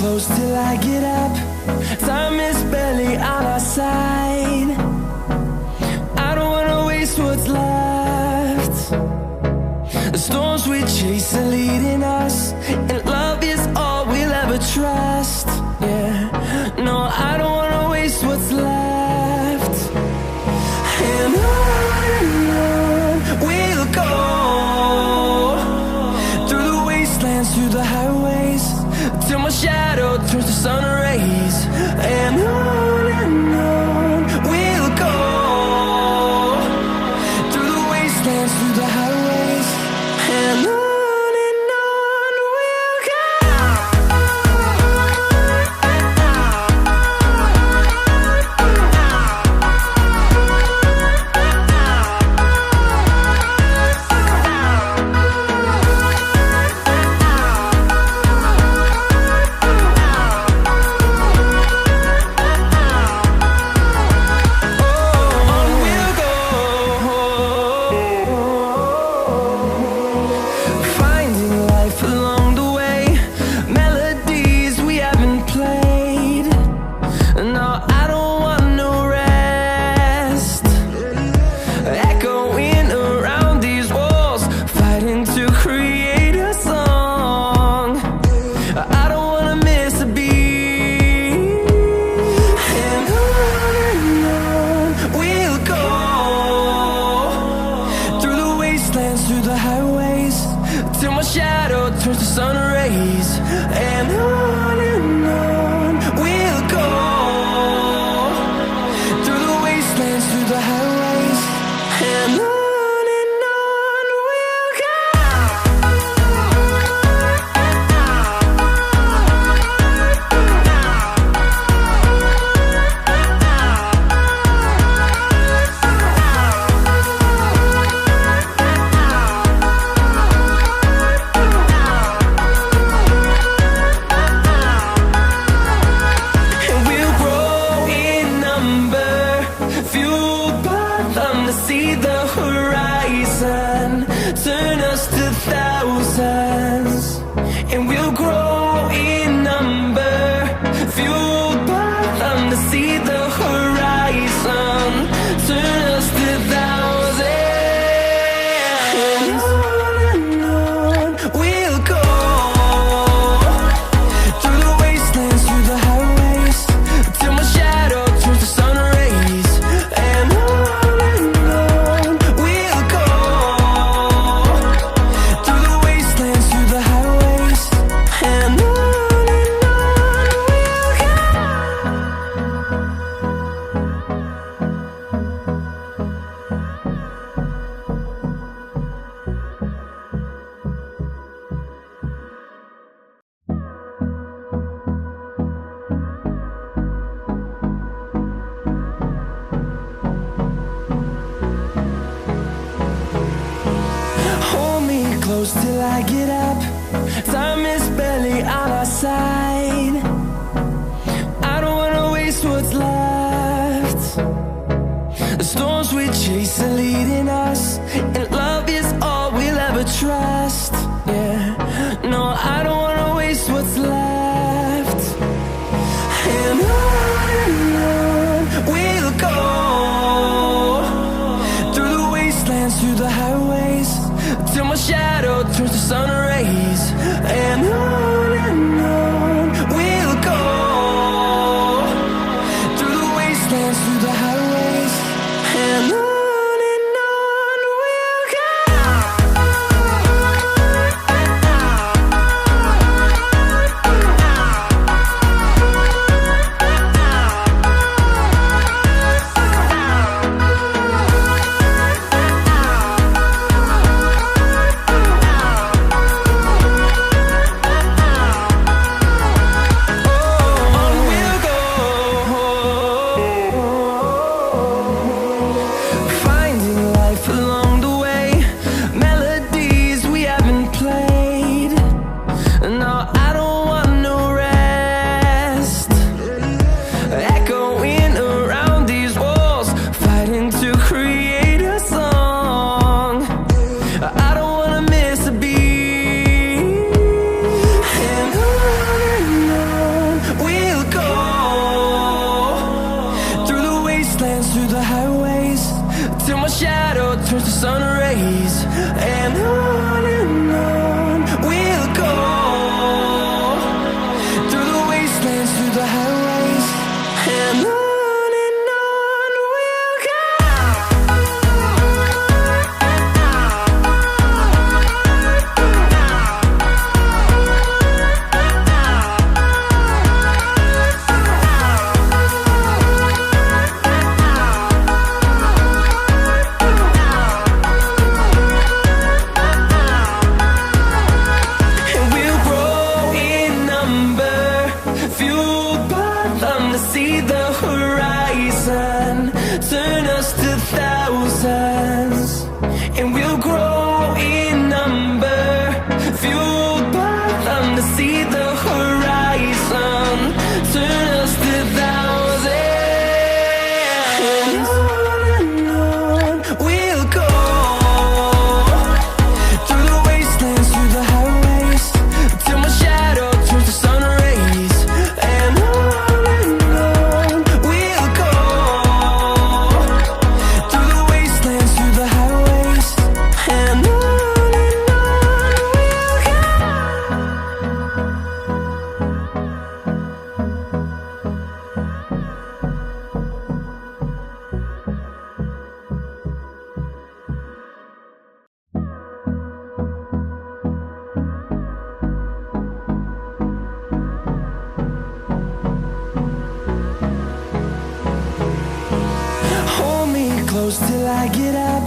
close till I get up. Time is barely on our side. I don't wanna waste what's left. The storms we chase are leading us, and love is all we'll ever trust. Yeah, no, I don't wanna waste what's left. And on we'll go, through the wastelands, through the highways, till my shadow turns to sun rays. And on we'll go, through the wastelands, through the highways, and on we'll go. Through the highways, till my shadow turns to sun rays. And on we'll go, through the wastelands, through the highways, and on we'll go. See the horizon turn us to thousands, and we'll grow in number, fueled by them. To see the horizon turn us to thousands, and on we'll go, through the wastelands, through the highways, till my shadow turns to sun rays. And close till I get up. Time is barely on our side. I don't wanna waste what's left. The storms we chase are leading us, and love is all we'll ever trust. Yeah, no, I don't wanna waste what's left. And on we'll go, through the wastelands, through the highways, till my shadow turns to sun rays. And on we'll go, through the wastelands, through the highways, and on we'll go. till my shadow turns to sun rays. And on we'll go, through the wastelands, through the highways. And on we'll go. See the horizon, turn us to thousands, and we'll grow in number, fueled by them. To see the horizon, turn us to thousands, and on we'll go, through the wastelands, through the highways, till my shadow turns to sun rays. And close till I get up.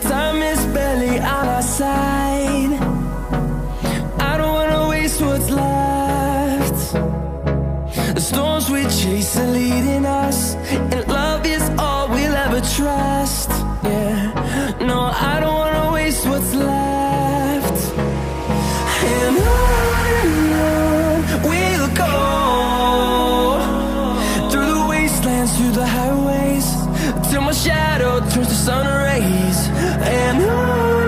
Time is barely on our side. I don't wanna waste what's left. The storms we chase are leading us, and love is all we'll ever trust. Yeah, no, I don't wanna waste what's left. And on we'll go, through the wastelands, through the highways, till my shadow turns to sun rays. And on